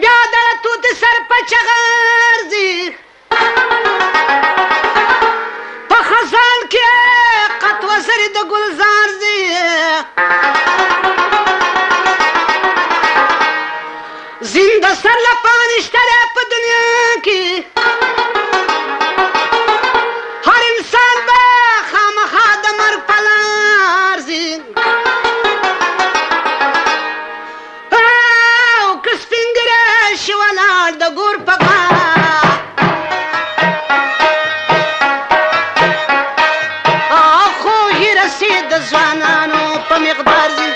بیا دړه توت سر په چغر ځي په خزان کې قطوه سرې د ګلزار ځي زنده سر لپاره نشته دی په دنیا کې هر انسان به خامخا د مرګ په لار ځي او که سپین ږیری شي ولاړ د ګور په غاړه خو یې رسید د ځوانانو په مقدار ځي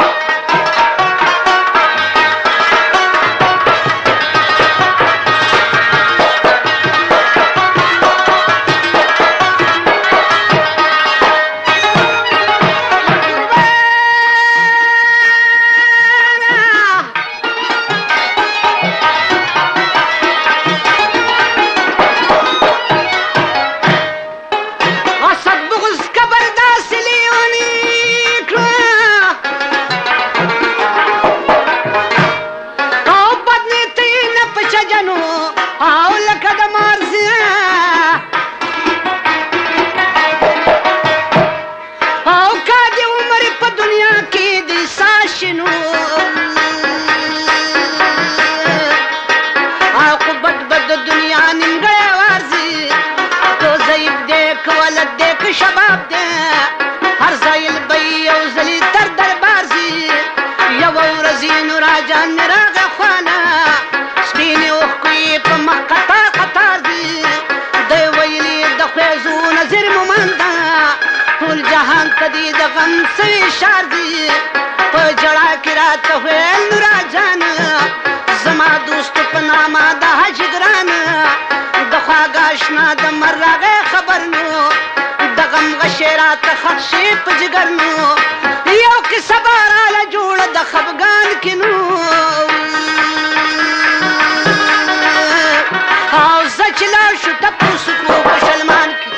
شباب دی هر ځای به یو ځلې تر دربار ځي یوه ورځ یې نوراجان مې راغی خواله سپینې اوښکو یې په مخ قطار قطار دي دی ویلې د خویزو نظر مومنده ټول جهان ته دې د غم سوي شار دي په جړا کې راته ویل نوراجان زما دوستو په نامه د حج ګران د خواږه اشنا د مر راغی خبر نو غشیراته خښ شي په جګر نو یو کیسه به راله جوړه د خفګان کې نو او زه چې لاړ شو تپوس کړو په شلمان کې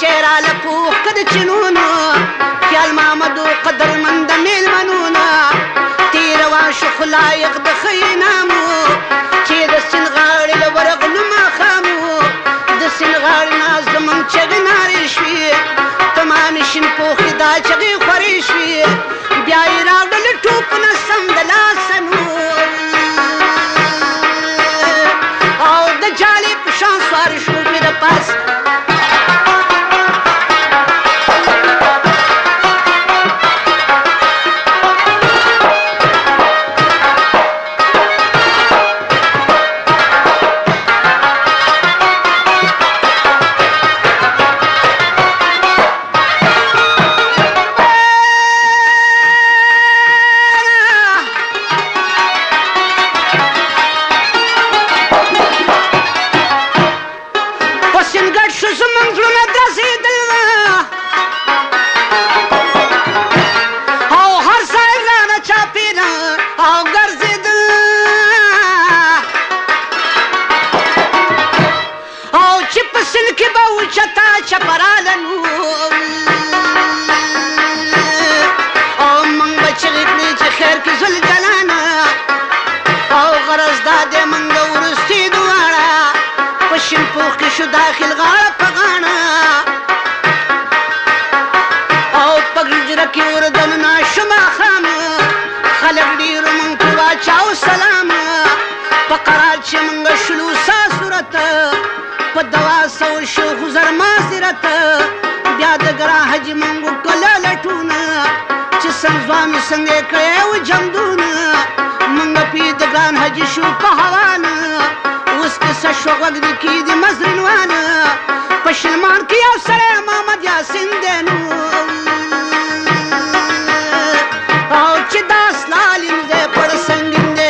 چهراله پوخ که د چینونو خیال محمدو قدرمند د میلمنونو تېر روان شو خو لایق د ښه انعامو چې د سیند غاړې له ورغلو ماښامو د سیند غاړې نه زموږ چغې نارې شوې تمامې شین پوخې دا چغې خورې شوې بیا یې راوړل ټوپونه سم د لاسه نو او د جالې په شان سوارې شو پې د پاسه شو داخل غاړه په غاړه او په ګرځ زړه کې اردنونه شمه خام خلک ډېر مونږ پرې واچاو سلام په قرار چې مونږ شلو سا صورت په دوا سو شیخ زرما سیرت بیا د ګران حاجي مونږ کله لټونه چې سنځوان څنګه کړی و جمدونه مونږ پې د ګران حاجي شو په حواله اوس کیسه شوه غوږ دې کېږدي مزرینوانه په شلمان کې یو سړی محمد یاسین دی نو او چې دا سلالیم دی پړ سنګین دی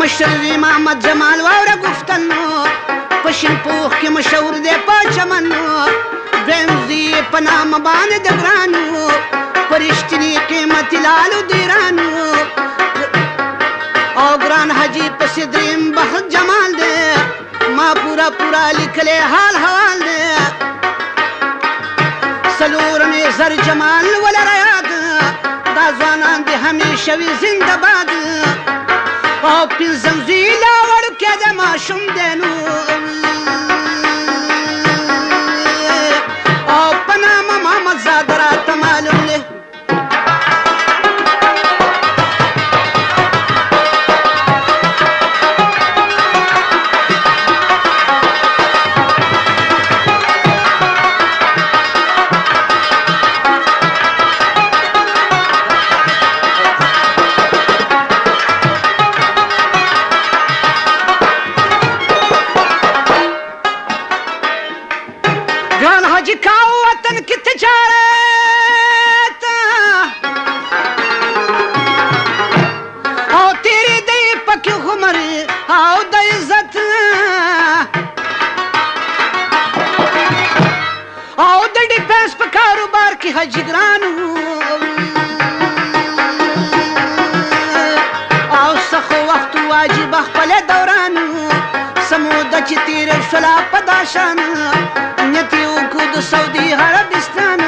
مشر محمد جمال واوره گفتنو په شین پوخ کې مشهور دی په چمنو دویم زوی په نامه باندې د ګرانو په رښتیني قیمتي لالو دیرانو او ګران حاجي پسې دریم بخت جمال دی ما پورا لیکلی حال حوال دی څلورمې زر جمال ولره یاد دا ځوانان دې همیشه وي زنده باد او پنځم زوی لا وړوکی د ماشوم دی نو او په نامه محمد زاده راته معلوم دی حاجی ګرانو او څخه وخت واجب خپل دورانو سموده چې تیر شولا په داشان نیت یو کو د سعودي عربستان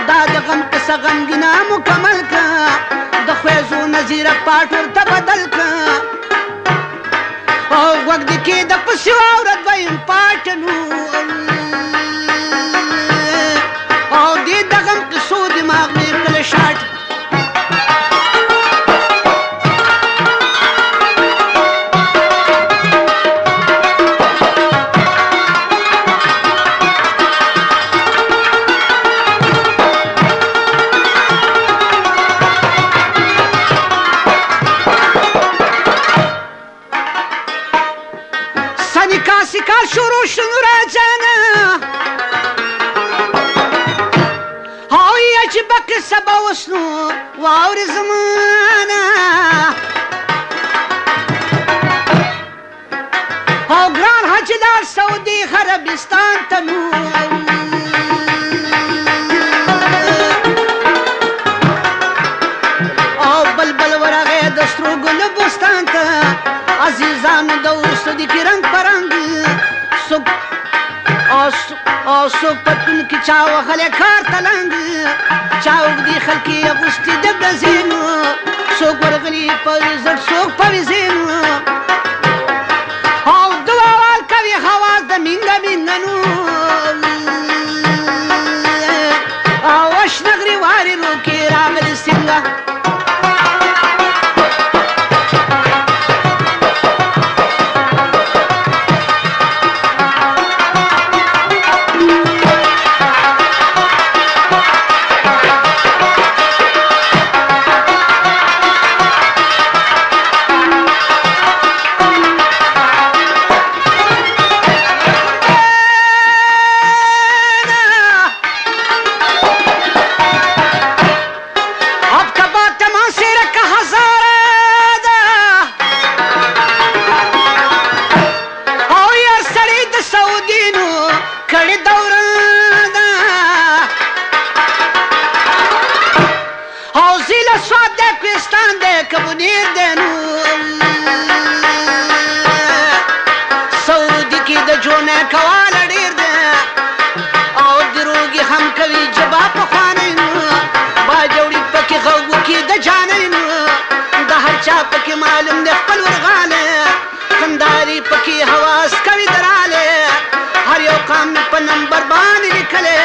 دا د غم قصه غمګینا مکمل کا د خویزو نظیره پاټ ورته بدل کا او وخت کې د پسو اورد وایم پاټنو دماغ میں کل شاٹ سنکا سکا شروع شنو را جانا چې بکه سبا وسنو واورې زمانه او ګران حاجي لار سعودي عربستان ته نو او بلبل ورغې د سترو ګل بستان ته عزیزانو د اوسو د رنګ پرنګ او څوک پتون کې چا وهلی کار تلنګ چا اوږدې خلکې اغوستې د ګزینو څوک ورغلي په زړ څوک په وزینو او دعاوال کوي حواس د مینګه مینګنو او اشنغري وارې روکې راغلي سینګه معلوم دی خپل ورغاله کنداري پکې حواس کوي دراله هر یو قام په نمبر باندې لیکلی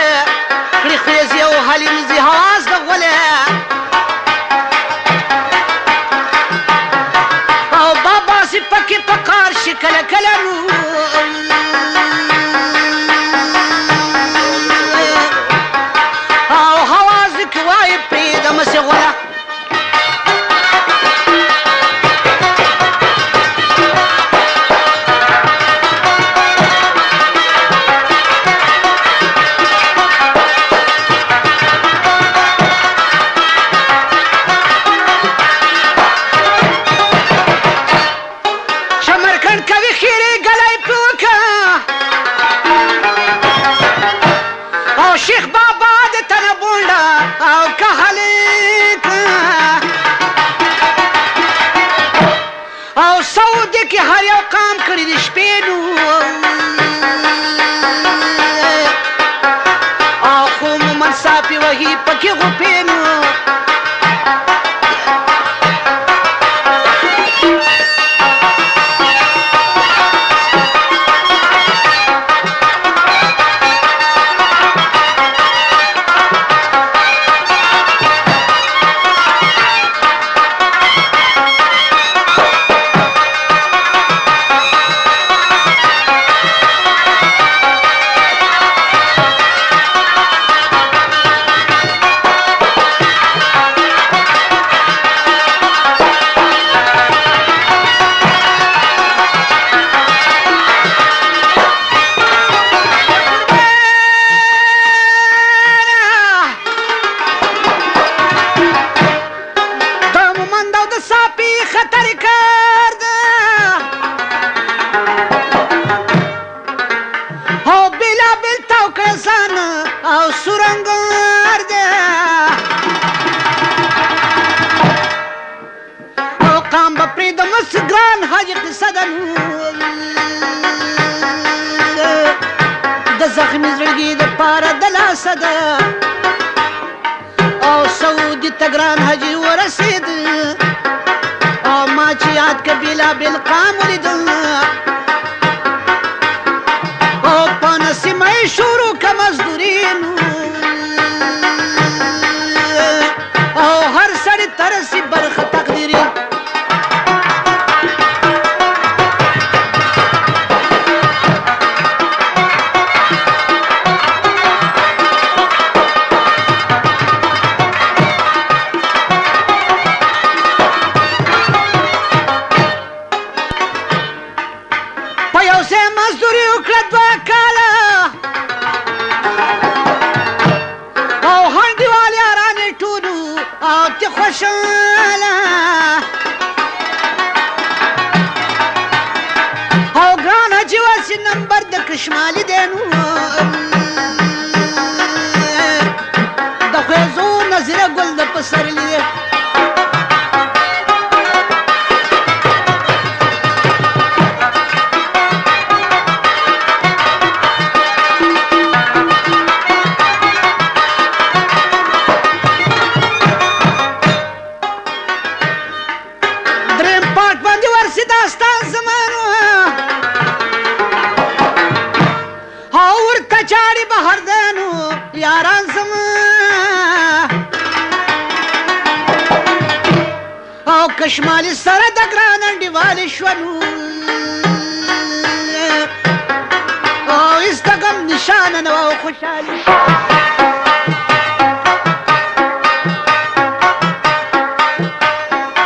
کړي خیز یو حلیم زی حواس د غولی او بابا سي پکې پکار شي کله کله او حواس کې وایي پرېږدمه سي غوله شیخ بابا د تنه بونډه او کهلیک او سعودي کې هر یو قام کړي د شپې او خو مومن صافي وهي پکې غوپې او سورنګار دی او قام به پرېږدمه څه ګران حاجي قصه ده د زخمي زړګي دپاره د لاسه ده او سعودي ته ګران حاجي ورسېد او ما چې یاد که بېلابېل قام ولیدل او په نسیمه یې شروع که مزدوري او هر سړی ته رسي برخه تقدیري په یو ځای مزدوري وکړه 2 کاله او هنډیوال یاران یې ټولو او ته خوشحاله او ګران حاجي واسي نمبر د کشمالي دی نو د خویزو نظیره ګل د پسرلي دی داستان زمانو او ورته چاړي بهر دنو یاران زما او کشمالي سره د ګران انډیوالې شولو او هېڅ د غم نشانه نه وه او خوشحالي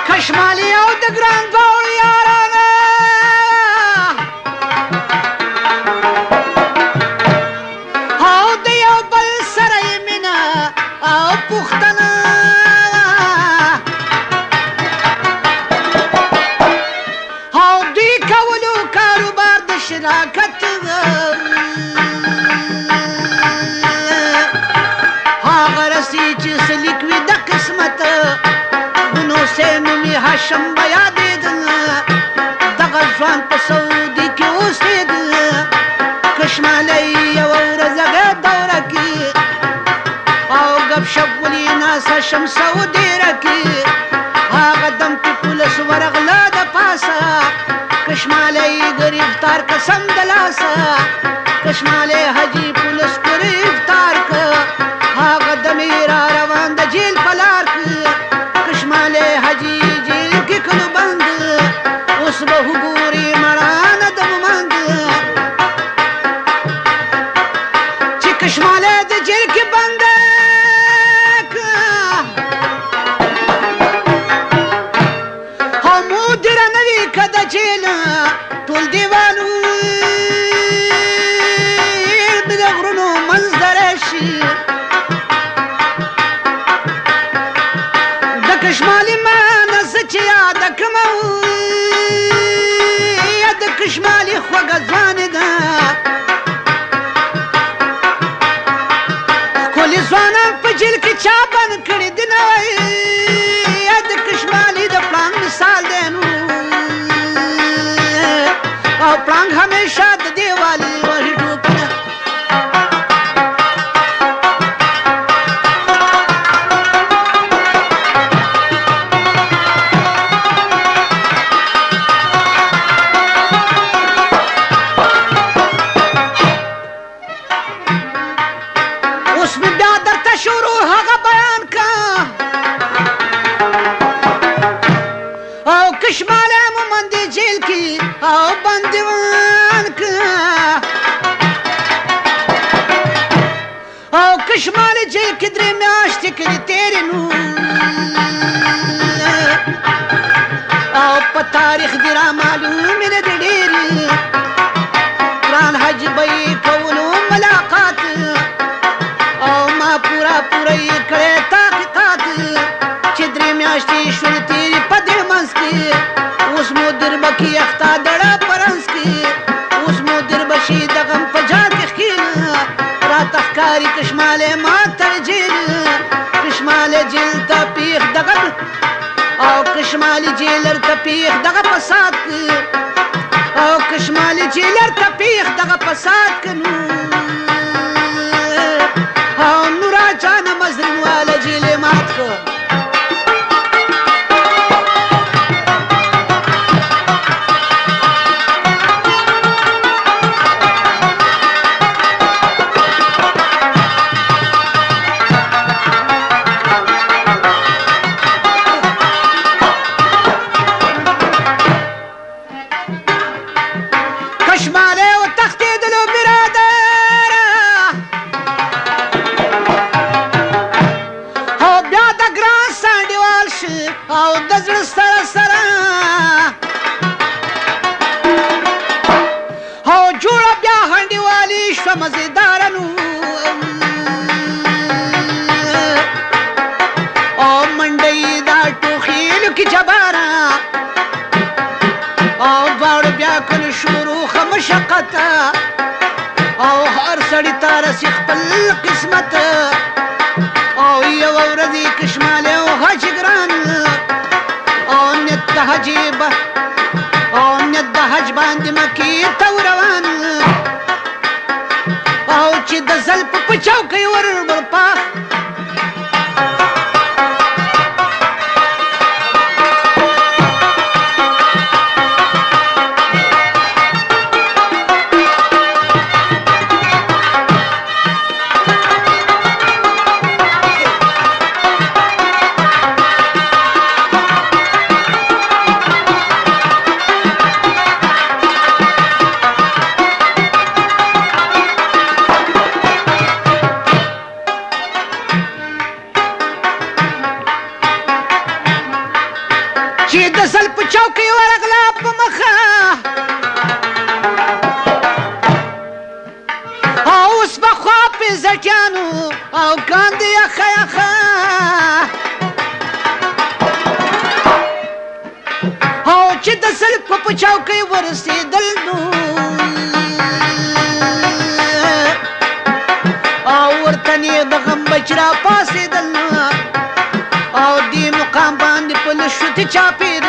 کشمالي او د ګران شراکت هغه رسي چې څه لیکوي د قسمت نو سینومي هاشم به یادېده دغه ځوان په سعودي کې اوسېده کشمالی یوه ورځ هغې دوره کې او ګپ شپ ولي ناسه شم سعودي رکې هغه دم کې پولیس ورغله د کشمالی گرفتار قسم دلاسا کشمالی حجی پولیس گرفتار که هاغ دمی را روان د جیل پلار که کشمالی حجی جیل کی کنو بند اوس به گوری مران د مند چې کشمالی د جیل کی بند کدا جیل ټول دیوالو د غرونو منظر شي د کشمالي مانس چې یاد کمو یا د کشمالي خوږه ځوان ده ښکلي ځوانان په جیل کې چا بند کړي دي نه یا د کشمالي د پړانګ مثال دی نو او پړانګ همیشه د دیوالي وهي ټوپونه اوس مې بیا درته شروع هغه بیان کا او کشمالی مومند جیل کی او بندیوان که او کشمالی جیل کی درې میاشتې کړي تیرې نو او په تاریخ دې را معلومې نه دي ډېرې ګران حج به یې کولو ملاقات او ما پوره یې کړی تحقیقات چې درې میاشتې شولې تیرې په دې منځ کې اوس مو دربکي اخته دړه پرنس کې اوس مو دربشي د غم په جال کې ښکېل راته ښکاري کشمالی ما تر جیل کشمالی جیل ته پیښ دغه او کشمالی جیلر ته پیښ دغه فساد کې او کشمالی جیلر ته پیښ دغه فساد کې نو او نورا جانه مزرین والا جیل مات کو کشمالی و تختیدلو برادر او بیا د ګران سانډیوال شي او د زړه سره سره او جوړه بیا هنډیوالي شوه مزېداره نو او منډه یې دا ټوخیلو کې جباره او دواړو بیا کړو شروع ښه مشقت او هر سړي ته رسي خپل قسمت او یوه ورځ یې کشمالی او حج ګران او نیت د حج باندې مکې ته روان او چې د زلف په چوکۍ ور پاخ چې د زل په چوکۍ ورغله په مخه او اوس به خوا پې زټیانو او کاندې یخه یخه او چې د زل په چوکۍ ورسېدل نو او ورته نیغ د غم بچ را پاڅېدل او دې مقام باندې په لشوتې چاپېر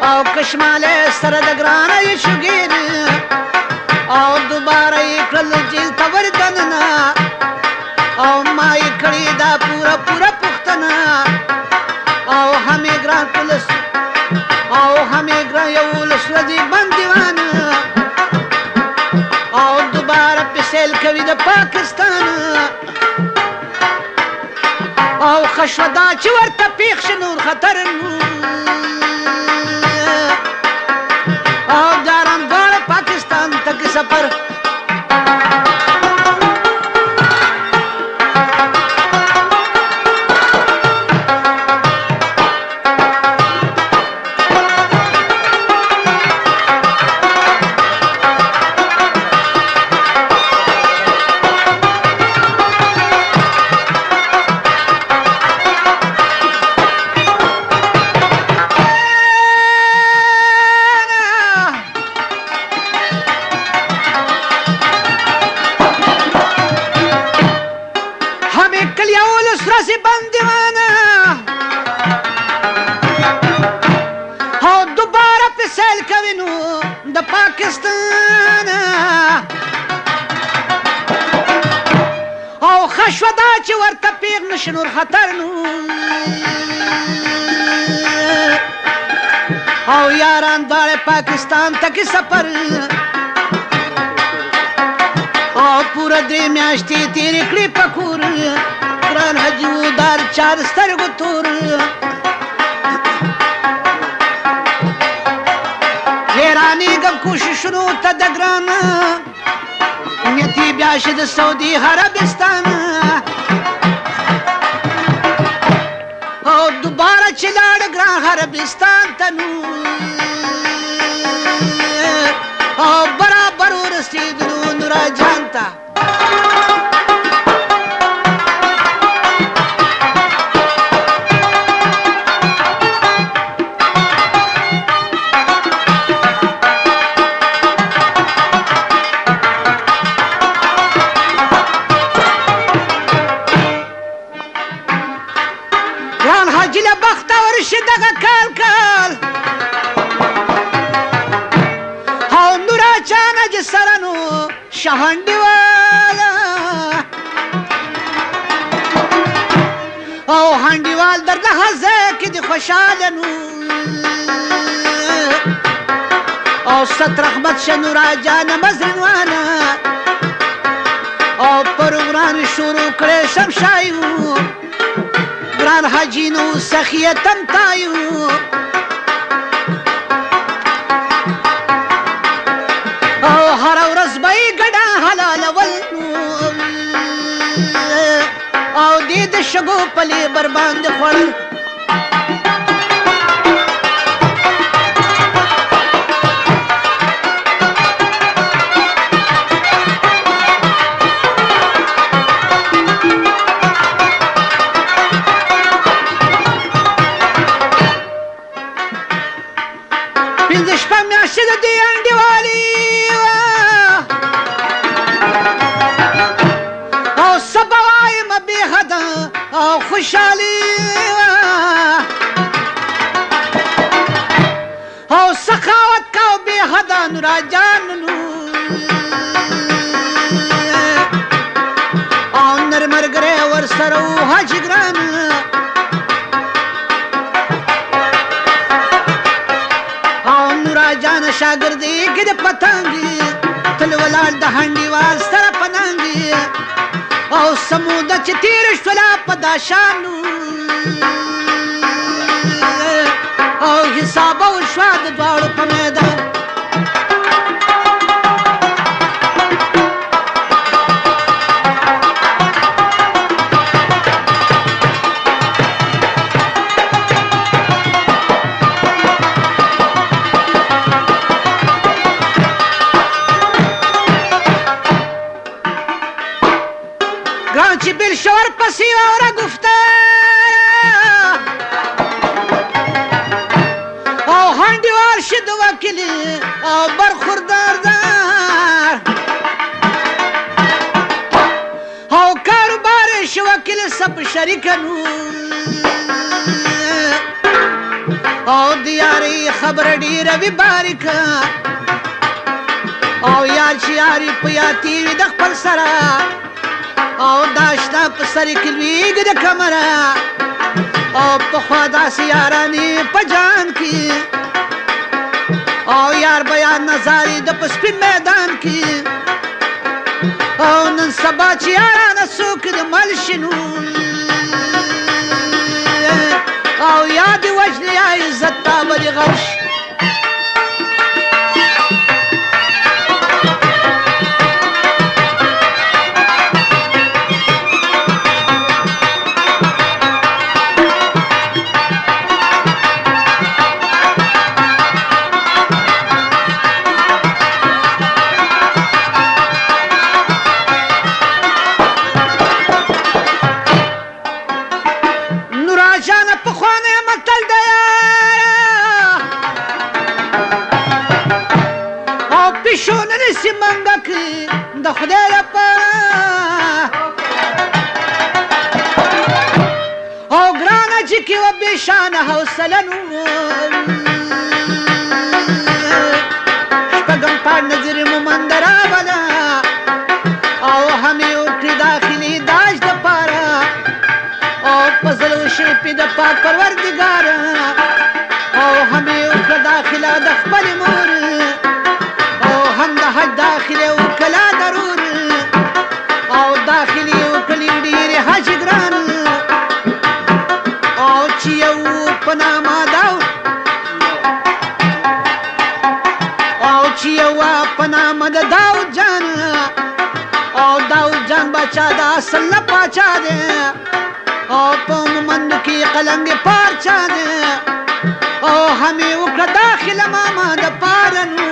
او کشمالی سره د ګرانه یې شوګېر او دوباره یې کړل جیل ته ور دننه او ما یې کړې دا پوره پوښتنه او همې ګران پولیس او همې ګران یولس ورځې بندیوان او دوباره پې سیل کوي د پاکستان او ښه شوه دا چې ورته پېښ شي نور خطر او دارم دواړه پاکستان تک سفر پاکستان او ښه شوه دا چې ورته پېغ نشي نور خطر او یاران دواړه پاکستان تکې سفر او پوره 3 میاشتې تېرې کړې په کور ګران حاجي ودار چار سترګو تور حیرانېږم کوششونو ته د ګران نیت یې بیا شي د سعودي عربستان او دوباره چې لاړ ګران عربستان ته او برابر ورسېدلو نورا جان ته شي دغه کال او نورا جانه چې سره نو شهنډیواله او هنډیوال در دغه ځای کې دې خوشحاله نو او ست رحمت شه نورا جانه مزنوانه او پروګرام شروع کړی شمشایو ګران حاجي نو سخیه تمتایو او هره ورځ به یې ګډه حلالول او دې د شګو پلې برباندې خوړل خوشحالي او سخاوت کا بے حدا نورا جان او نرمرګره ور سره حاجی ګران او نورا جان شاګردي کې د پتنګي تل ولال د هنډیوال سره پنانګي او سموده چې تیر شولا په داشانو او حساب او شوا د دواړو په میدان چې بل شور پسې اوره گفته او هنډیوال شي د وکیل او برخوردار او کاروبار شي وکیل سب شریکانو او دیاري خبر ډیره وی باریکا او یار چې یاري په یاتي د خپل سره او داشتا په سر کې لویږي د کمره او په خوا داسې یارانې په جان کې او یار بیان نظاری د په سپین میدان کې او نن سبا چې یارانه څوک د مل شنو او یا د وجدې یا عزت تا به دې غرش منګک د خدای لپاره او ګرانه چې کې و بې شانه حوصله نو شپږم پاڼ نظر مومند راوله او همې وکړې داخلي داج دپاره او په زړه وشیپې د پاک پروردګاره او همې وکړه داخله د خپلې مور هم د حج داخلي وکړه ضرور او داخلي وکړې ډېرې حج ګران او چې یو په نامه په نامه د داود جان او داود جان بچا د اصل نه پاچا دی او په مومند کې قلنګ پارچا دی او همې وکړه داخله ماما د پاره نو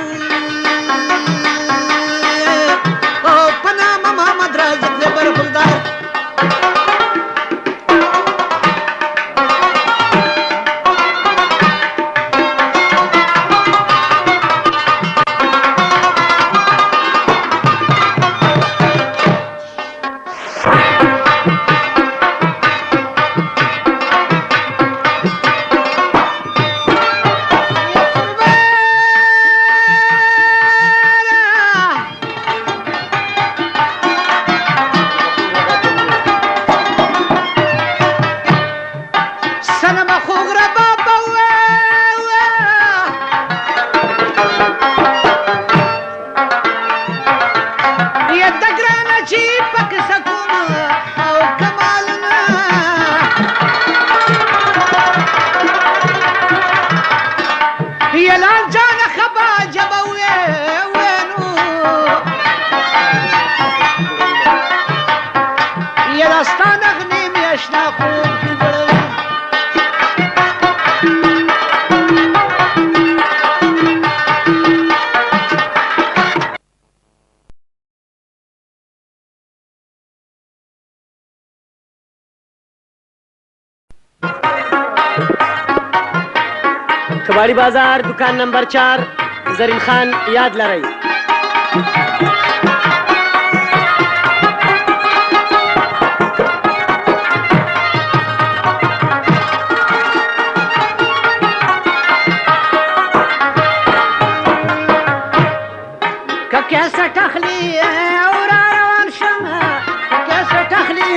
कबाड़ी बाजार दुकान नंबर 4 जरीन खान याद लड़ाई कैसे टखली और कैसे टखली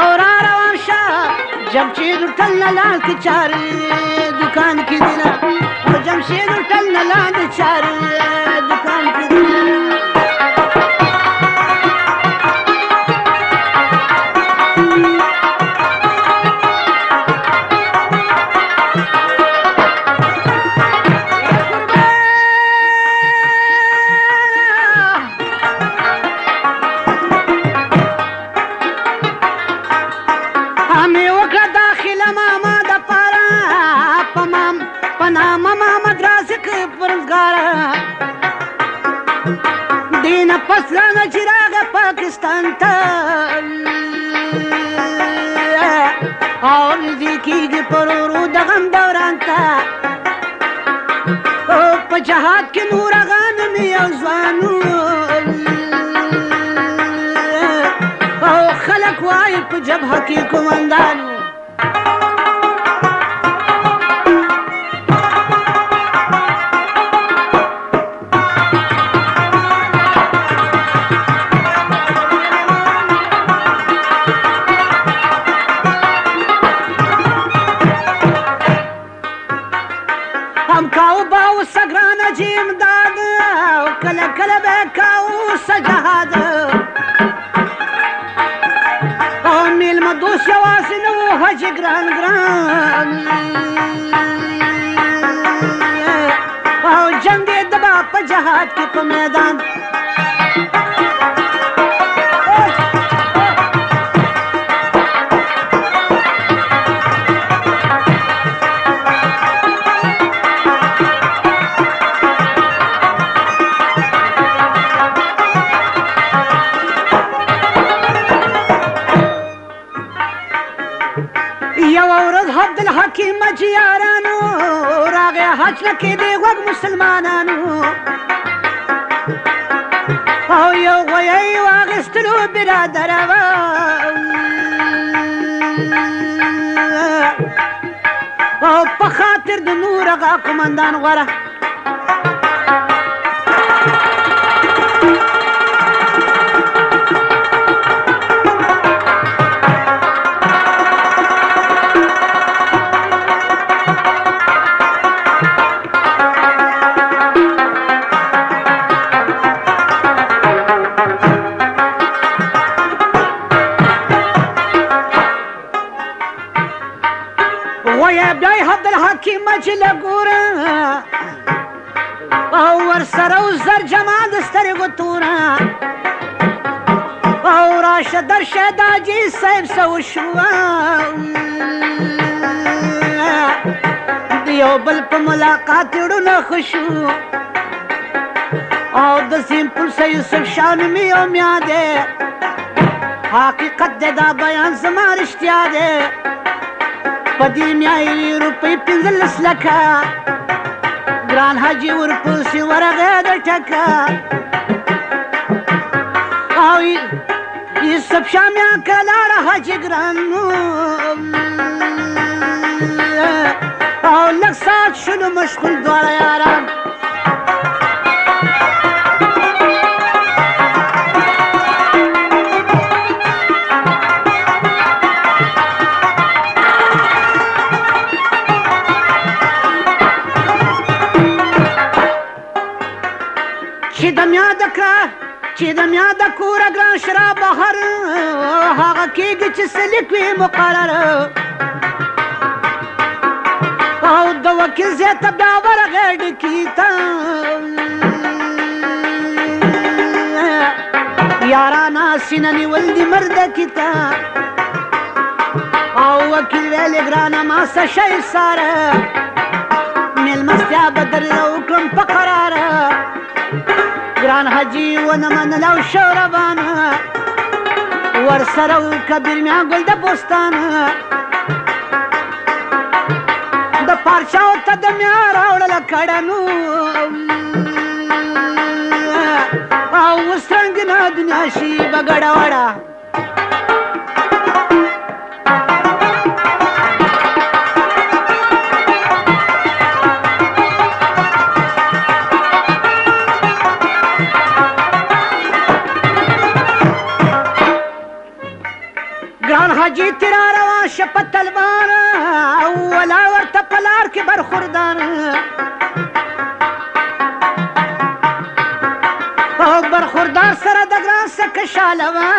और जमशेद उठल लाल के चार दुकान की दिना और जमशेद उठल लाल चार दुकान की दिना پسرانه چراغ پاکستان ته اور دې کېږي پر ورو د غم دوران ته په جهاد کې نور غانم یو ځوانو او خلک وایي په جبهه کې قومندانو اوس ګرانه چې امداد او کله کله به کاوس جهاد او میلمه دوست یوازې نه و حاجي ګران او جنګ یې د با په جهاد کې په میدان عبدالحکیم جیارانو راغی حج لکې دی غوږ مسلمانانو او یو غویی واغېستلو برادره او په خاطر د نور هغه قمندان غوره مجله ګوره او ورسره و زر جمع د سترګو توره او راشه درشه د حاجي صاحب څه وشوه د یو بل په ملاقات زړونه ښه شو او د سیمپل سه یوسف شاه نومي یو میا دی حقیقت دی دا بیان زما رښتیا دی په دې میایي روپۍ 15 لکه ګران حاجي ورپسې ورغی د ټکه او یوسف شاه میا که لاړه حاجي ګران او لږ ساعت شلو مشغول دواړه یاران چې د میا د کوره ګران شراب بهر هغه کېږي چې څه لیکوي مقرر او د وکیل زوی ته بیا ورغی ډکي ته یارانه سینه نیول دي مردکي ته او وکیل ویلې ګرانه ما څه شی ساره مېلمستیا به درله وکړم په قراره ګران حاجي ونه منله او شو روانه ورسره و کبیر میا ګل د بوستانه د پارچاو ته د میا راوړله کړنو او اوس رنګینه دنیا شي به ګډه وړه حاجي تیرا روان شه په تلوار او ولا ورته په لار کې برخوردار او برخوردار سره د ګران څه کشاله وه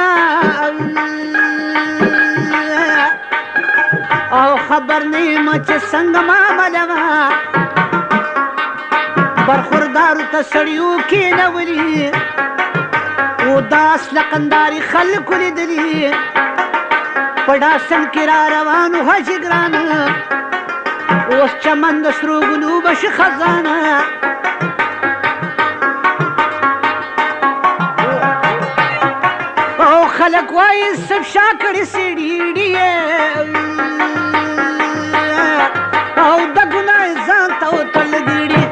او خبر نه یم چې څنګه معامله وه برخوردارو ته سړیو کېنولي و داس لقنداري خلکو لیدلي په ډاسن کې را روانو حاجي ګرانه اوس چمن د سرو ګلو به شي خزانه او خلک وایي سب شا کړي سیډي او د ګناه ځان ته وتل ګیډي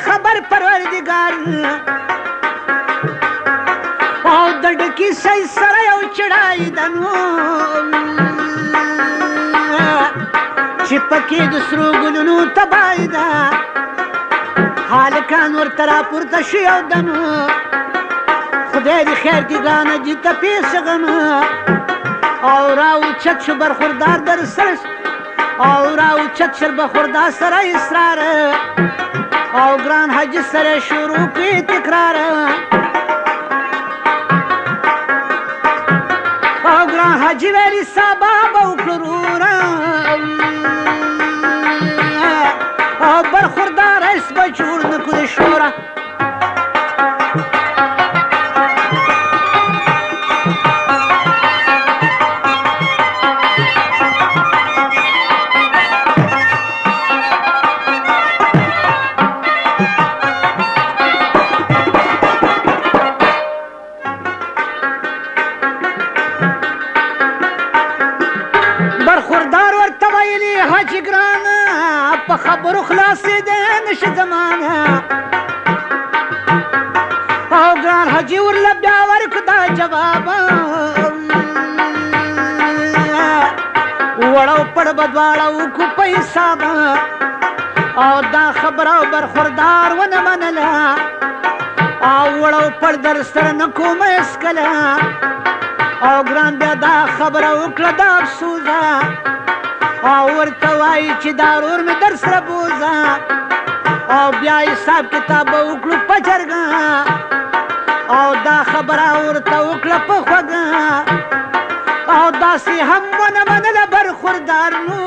خبر پروردگار او د ډکی سای سره یو چړای دنو چې پکې د سرو ګلونو تباهي ده هلکان ورته راپورته شي او دم خدای دې خیر کړي ګرانه جي ته پیسغم او راوچت شو برخوردار در سر او راوچت شو برخوردار سره اصرار او ګران حاجي سره شروع کړي تکرار او ګران حاجي ویلي سبا به وکړو او برخوردار اس به جوړ نه کړي شوره برخوردار ورته ویلي حاجي ګرانه په خبرو خلاصېدی نشي زمانه او ګران حاجي ورله بیا ورکړه دا جواب وړو پړ به دواړه وکړو په حساب او دا خبره برخوردار ونه منله او وړو پړ در سره نه کومه هېڅکله او ګران بیا دا خبره وکړه دا افسوسه او ورته وایي چې دا ورور مې در سره بوزه او بیا حساب کتاب به وکړو په جرګه او دا خبره ورته وکړه په خوږه او داسې هم ونه منله برخوردار نو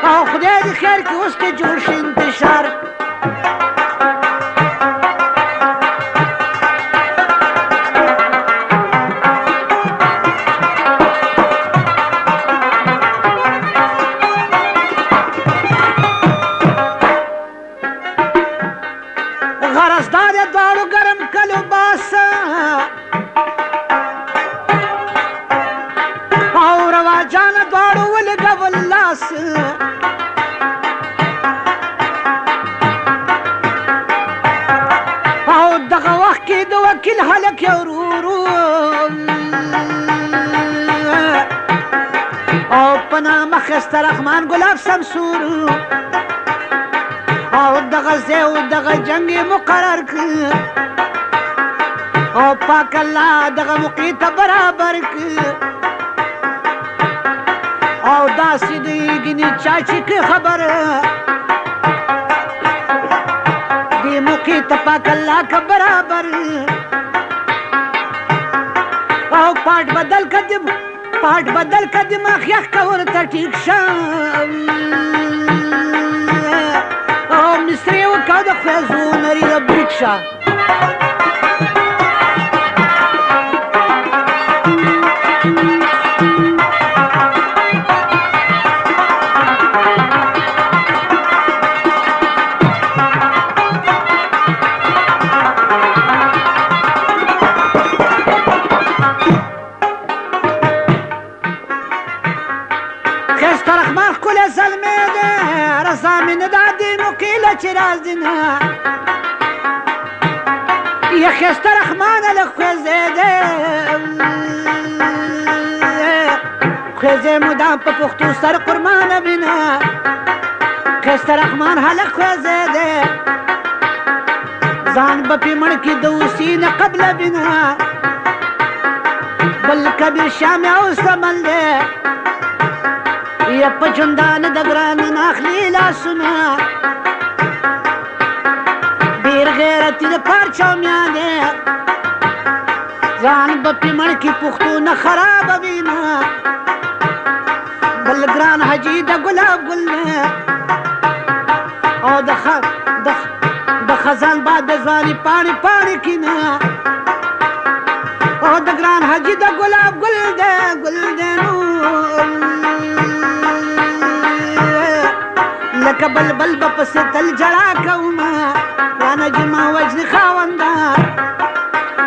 او خدای دې خیر کړي اوس کې جوړ شي انتشار غرضدار یې دواړو ګرم کلو باسه او رواجانه دواړو ولګول لاس او دغه وخت کې د وکیل هلک یې ورورو او په نامه ښایسته رحمان ګلاب سمسورو او دغه ځای او دغه جنګ یې مقرر کړ او پاک الله دغه موقع ته برابر کړ او داسې دی ګینې چا چې که خبره دې موقع ته پاک الله که برابر او پاټ بدل که دماغ یخ که ورته ټیک شه او مصری وکړه د خویزو نري د بریکشه ښایسته رحمان ښکلی زلمی دی رضا مې نه دا دی مقیله چې راز دی نه یا ښایسته رحمانه لږ خویزی دی خویزی مدام په پښتو سر قربانه وینه ښایسته رحمان هلک خویزی دی ځان به پې مړ کړي د اوسي نه قبله وینه بل کبیر شام اوس عمل دی یا په ژوندانه د ګران ناخلي لاسونه ډېر غیرتي د پارچامیان دی ځان به پې مړ کړي پښتو نه خرابه وینه بل ګران حاجي د ګلاب ګل دی او د خزان باد د ځواني پاڼې پاڼې کینه او د ګران حاجي د ګلاب ګل دی نو لکه بلبل به پسې تل ژړا کومه رانه جما وجنې خاونده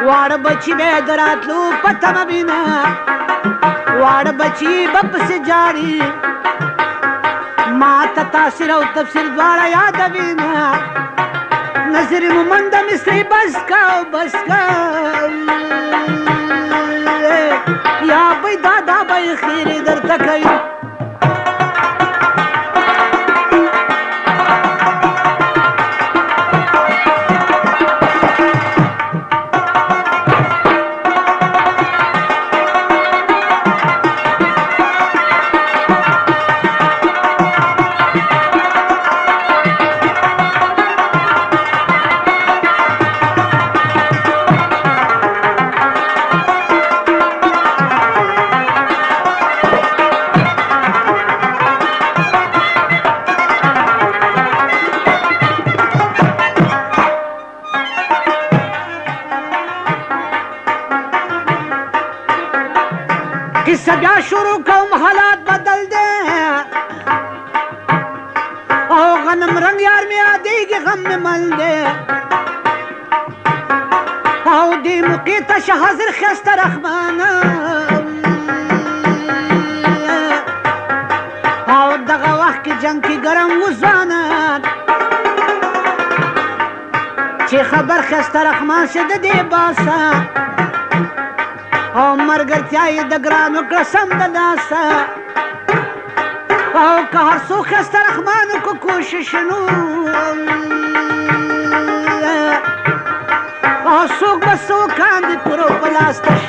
واړه بچي به د راتلو په تمه وینه واړه بچي به پسې جاړي ما ته تاثیر او تفسیر دواړه یادوینه نظر مومند مصری بس کا یا بی دادا به خیرې درته کوي قصه بیا شروع کوم حالات بدل دے او غنم رنگ یار میں آدیگی غم میں مل دے او دی مقیتا شا حضر خیست رحمانا او دغا وقت کی جنگ کی گرم وزانا چی خبر خیست رحمان شد دی باسا او مرګرتیاي د ګرانو قسم د ناسا او که هر څوک خسته رحمانو کو کوشش نو او څوک به څوکان د پرو پلاستش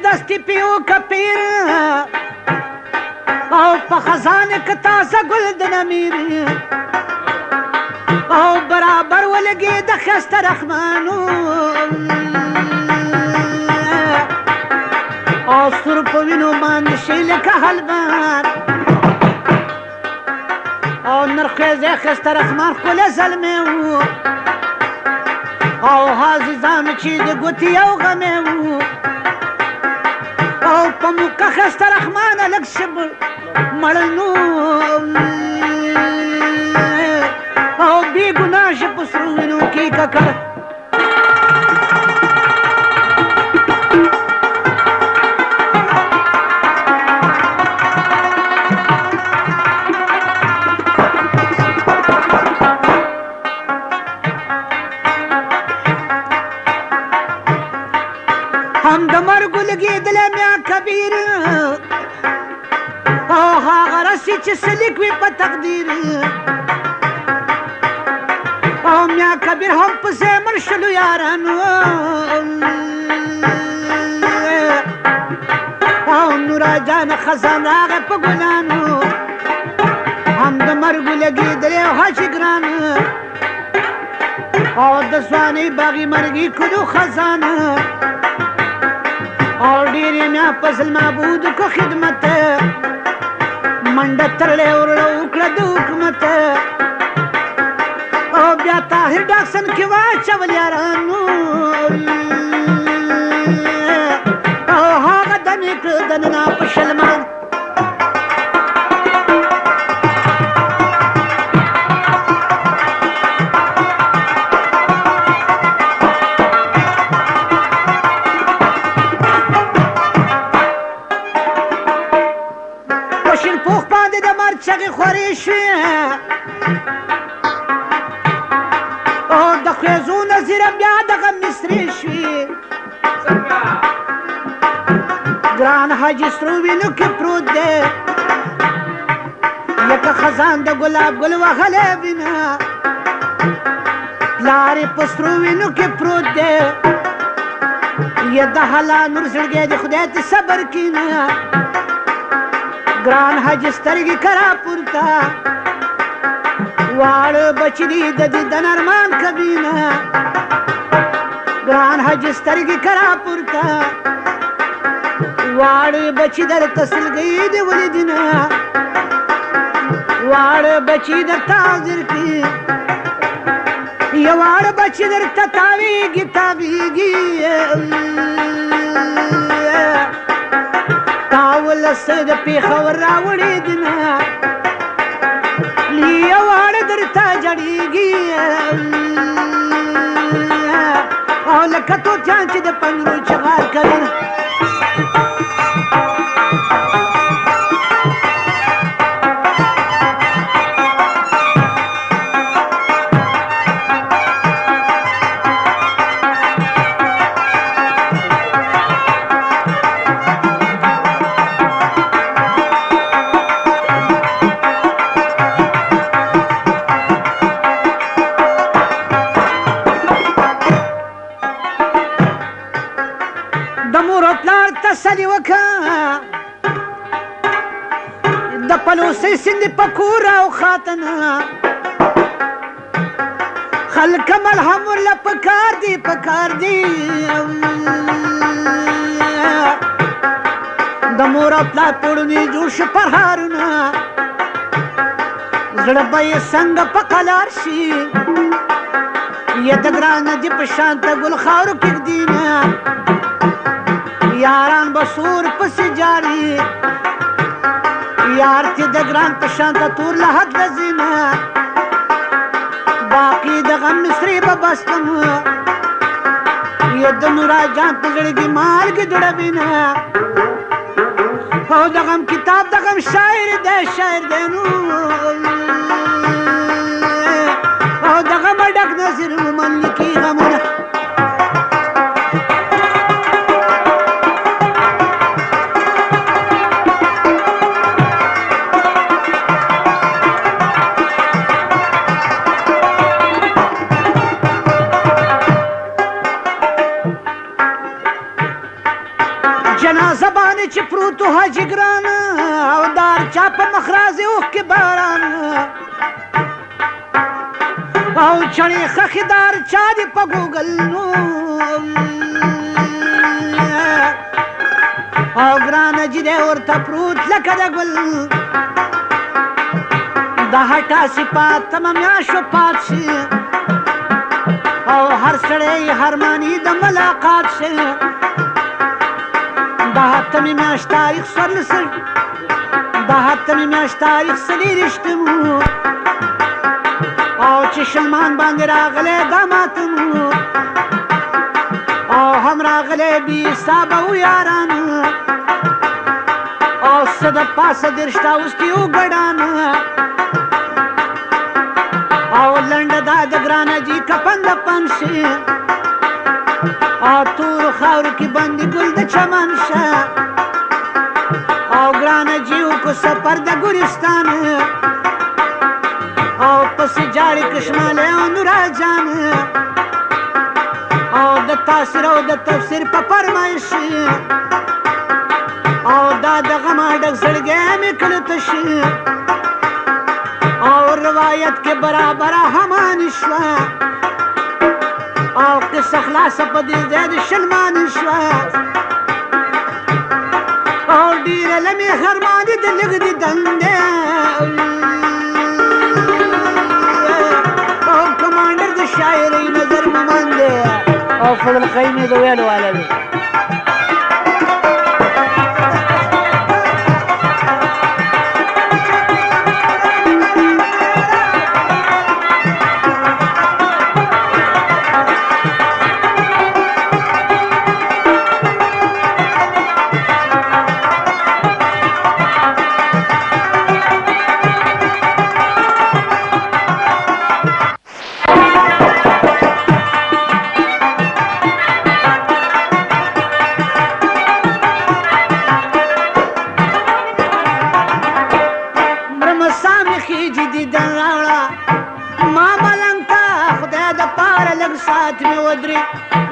دستی پیو کپیر او په خزانه کې تازه ګل د نمیر او برابر ولګي د خسته رحمانو او سر په وینو باندې شي لکه حلبان او نرخیزه خسته رحمان خپل زلمه وو او حافظانو چې د ګوتې او غمه وو او په موقع خسته رحمانه لږ شب مړنو او بې ګناه شه په سرو وینو کې ککړ هم د مرګو لګېدلی میا کبیر او هغه رسې چې سلیک وي په تقدیر او میا کبیر هم پسې مړ شلو یارانو او نورا جان خزان راغی په ګلانو هم د مرګو لګېدلی او هسې ګران او د ځوانۍ باغي مرګي کلو خزانه اور ډېرې میا فضل معبود کو خدمت منډه ترلې ورړه وکړه د حکومت او بیا طاهر ډاکسن کې واچول یارانو او هغه دمې کړه دننه په شلمان چغې خورې شوې او د خیزو نظیره بیا دغه مصرې شوې ګران حاجي سرو وینو کې پروت دی لکه خزان د ګلاب ګل وهلی وینه پلار یې په سرو وینو کې پروت دی یا د حلا نور زړګی د خدای ته صبر کینه ګران حاجي سترګې کرا پورته واړه بچي دي د دې د نرمان کبینه ګران حاجي سترګې کرا پورته واړه بچي درته سلګۍ دي ولیدینه واړه بچي درته حاضر کړي یو واړه بچي درته تاویږي تاویږي ولسه د پېښور راوړې دینه یو واړه درته جړېږي او لکه توتیان چې د پنجرو چغار کوي د مور او پلار تسلي وکړه د پلوسۍ سیند په کور او خاتنه خلک ملهم ورله پکار دي د مور او پلار پړونی جوړ شي پرهارونه زړه به یې څنګه په قلار شي یا د ګرانه دي په شان ته ګل خاورو کږدي نه یاران به سور پسې جاري یار چې د ګران په شان ته تور له حد لځي نه باقي د غم مصري به بستم یا د نورا جان په زړه کې مالګې دوړوي نه او د غم کتاب د غم شاعر دی نو او د غم ډک نظر ومن لیکي غمونه جنازه باندې چې پروت و حاجي ګران او دار چا په مخ راځي اوښکې باران او چڼې خښې دار چا دې په ګوګل نو او ګرانه چې دی ورته پروت لکه د ګل د هټا صفات تمه میاشو پات شي او هر سړی هرماني د ملاقات شي د هفتمې میاشت تاریخ څلېرویشتم او چې شلمان باندې راغلی دا ماتم او هم راغلی بې حسابه و یاران او څه د پاسه دېرش اوسکي و ګډان او لنډه دا د ګرانه جي کفن دفن شي او تورو خاورو کې بندي ګل د چمن شه او ګرانه جیو کو سفر د ګورستان او پسې جاړي کشماله او نورا جان او د تاثیر او د تفسیر په فرمایش او دا د غم ډک زړګی مې کړه تشي او روایت کې برابر همان شوه او قصه خلاصه په دې ځای د شلمان شوه او ډېره لمې خرمانې د لږ دي دندې او کمانډر د شاعرۍ نظر مومند دی او فضل خیمې د ویلو والا دی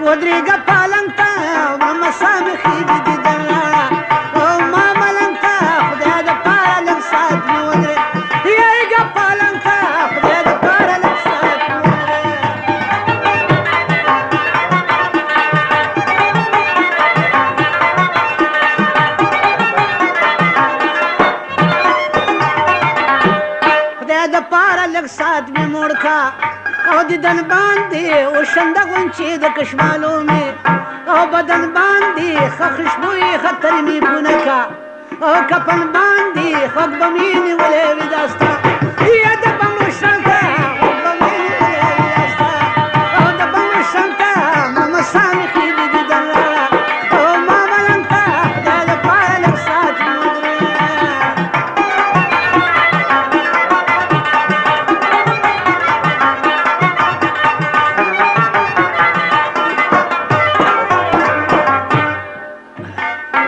ودرېږه پالنګ ته ماما سامې خېږي دي دلاړه او ما ملنګ ته خدای د پاره لږ ساعت مې ودرېږه پالنګ ته خدای د پاره لږ ساعت مې خدای د پاره لږ ساعت مې موړ کا او دیدن باندې او شنده غونچې د کشمالو مې او بدن باندې ښه خوشبویې خطر مې پونه کا او کفن باندې خوږ به مې نیولې وي دا ستا یا د بنګړو شرنګ ته خوږ به مې نیولې وي دا ستا او د بنګړو شرنګ ته ماما سامې خېږي دي دلاړه او ما ملنګ ته خدای دپاره لږ ساعت مې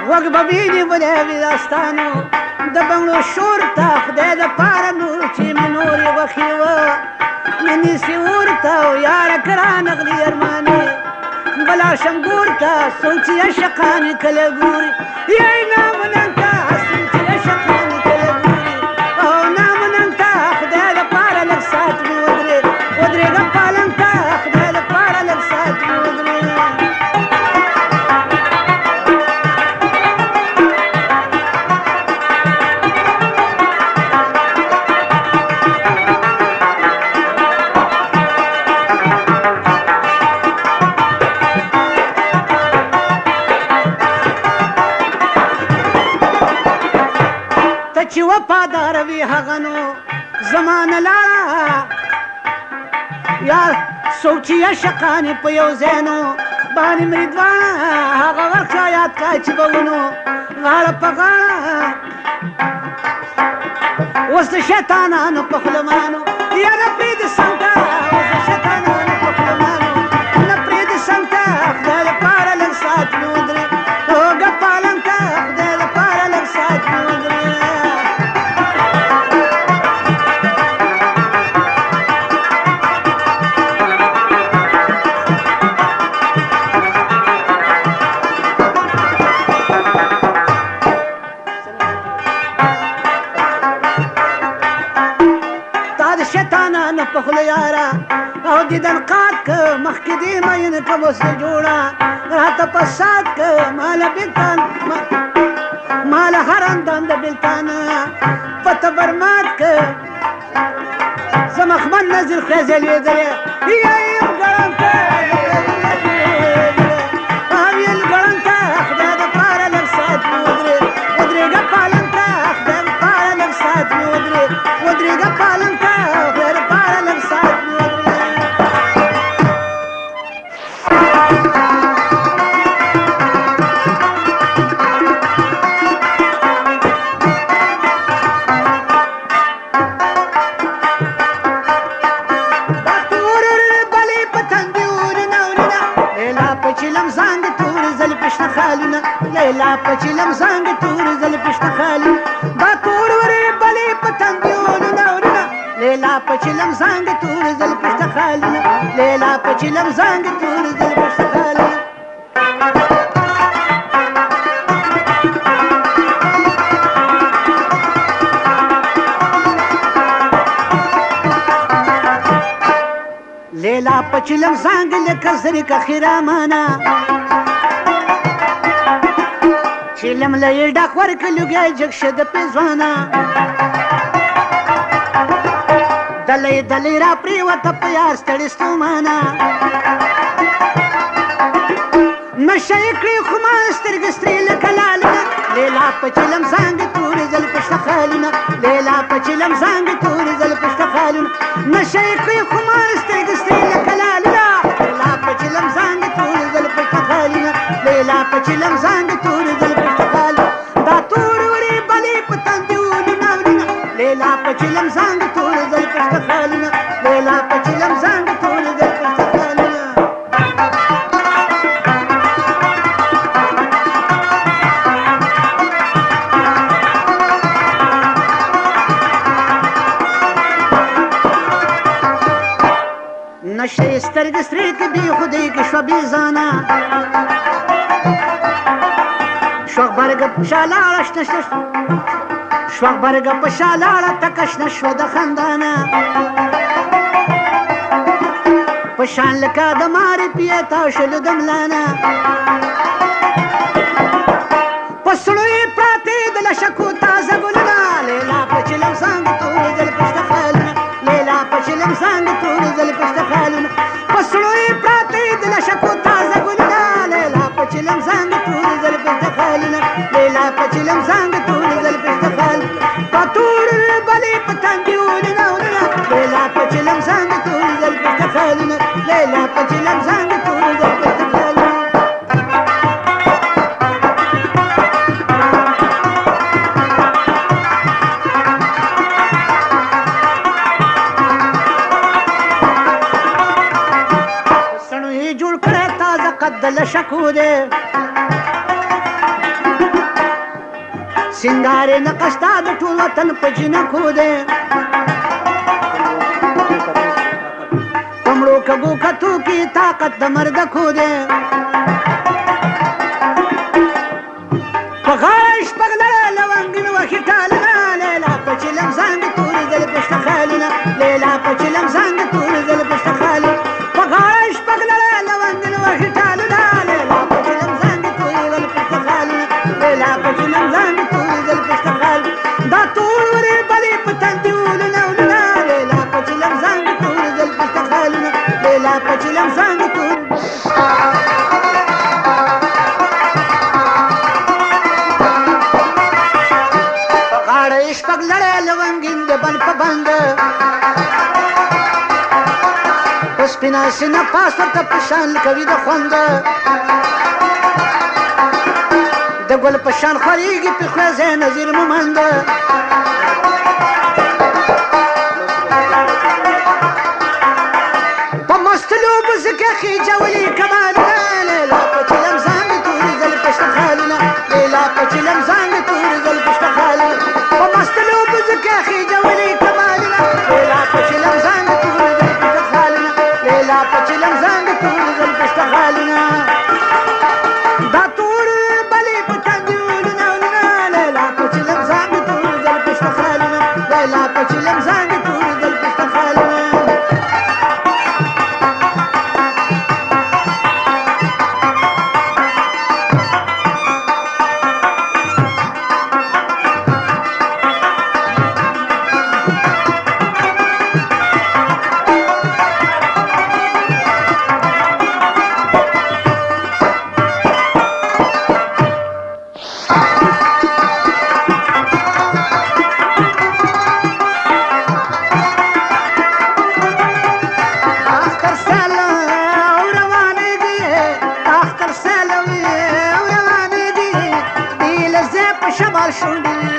غوږ به مې نیولې وي داستانو د بنګړو شور ته خدای دپاره نور چې مې نورې غوښې وه مې نیسي ورته او یاره ګرانه غلي ارمانې بلا شم ګور ته څوک چې عشقانې کله ګوري یې نامنن ته څوک چې عشقانې کله ګوري او نامنن ته خدای لپاره لږ ساعت مې ودرېږه پالنګ ته خدای لپاره لږ ساعت مې ودرېږه چې وفادار وي هغه نو زمانه لاړه یا څوک چې عشقانې په یو ځای نو باندې مري دواړه هغه وخت یاد کړه چې به ونو غاړه په غاړه اوس د شیطانانو په خوله مانو یا نه پرېږدي سم ته اوس د شیطانانو په خوله مانو نه پرېږدي سم ته خدای لپاره لږ ساعت مې ودرې هوږه پالم ته خدای لپاره لږ ساعت مې ودرې په خوله یاره او دیدن قاد که مخکې دې مین که اوس یې جوړه راته په سات که ماله بېلتان ماله هر اندام د بېلتانه په تبرمات که زه مخمن نظر خیزې لوېدلې یا یم ګړم ته هم یې ګړم ته خدای دپاره لږ ساعت مې ودرېږه پالم ته خدای دپاره لږ ساعت مې ودرېږه پالم ته خدای دپاره لږ ساعت مې لیلا په چلم زنګ تور زل پښته خالي دا تور ورې بلې په تندیونو نورونه لیلا په چلم زنګ تور زل پښته خالي لیلا په چلم زنګ تور زل پښته خالي لیلا په چلم زنګ لکه زریکه خیرامانه چلم لې ډاک ورکلوګای جګ شد پېزوانا دلې را پریوته په یار ستړي ستومانا نشه کړی خو ما سترګې سترې لکه لالونه لیلا په چلم زنګ تورې زل پښته خالونه لیلا په چلم زنګ تورې زل پښته خالونه نشه کړی خو ما سترګې سترې لکه لالونه لیلا په چلم زنګ تورې زل پښته خالونه لیلا په چلم زنګ تورې زل لیلا په چلم زنګ تور زل پښته خالونه لیلا په چلم زنګ تور زل پښته خالونه نشه سترګې سرې کې بې خودۍ کې شوه بې ځانه شوق برګه شالاړه شنه شوق برګه په شالاړه تکشنه شوه د خندانه په شان لکه د مارې پیې تاو شلو د ملانه په سړو یې پراتې د لشکو تازه ګلونه لیلا په چلم زنګ تورې زل پښته خالونه لیلا په چلم زنګ تورې زل پښته خالونه په سړو یې پراتې د لشکو تازه ګلونه لیلا په چلم زنګ تورې زل پښته خالونه لیلا په چلم زنګ تورې زل پښته خالونه په تور بلې په تندیونه نورونه لیلا په چلم زنګ تورې زل پښته خالونه لیلا په چلم زنګ تورې زل پښته خالونه دل شکو دے سنگارے نقشتا د ټول وطن په جنکو دے کمړو کبو کتو کی طاقت د مرد کو دے پغاش پغلړه لونګین وخی ټالنا لیلا پچلم زنګ تور دل پشت خالنا لیلا پچلم زنګ تور دل پشت خال پغاش پغلړه لونګین وخی ټالنا لیلا پچلم زنګ تور دل پشت خالنا لیلا پچلم زنګ تور دل پشت خال دا تور ورې بلی پتن دیولنا ولنا لیلا پچلم زنګ تور دل پشت خالنا لیلا پچلم زنګ تور شپږ لړه لونګین د بل په بند اوس سپینا سینه پاس ورته په شان کوي د خوند د ګل په شان خورېږي په خوله ځای نظیر مومند په مست لوبو ځکه خېجولي کمالونه لیلا په چلم زنګ تورې ځل پشت خالونه لیلا په چلم زنګ تورې ځل پشت خالونه مستلو بزکه خېجولي کمالونه لیلا پچلم زنګ تور دل پشت خالونه لیلا پچلم زنګ تور دل پشت خالونه دا تور بلې پتن دیولونه ولونه لیلا پچلم زنګ تور دل پشت خالونه لیلا پچلم زنګ تور دل پشت خالونه شمال شونډې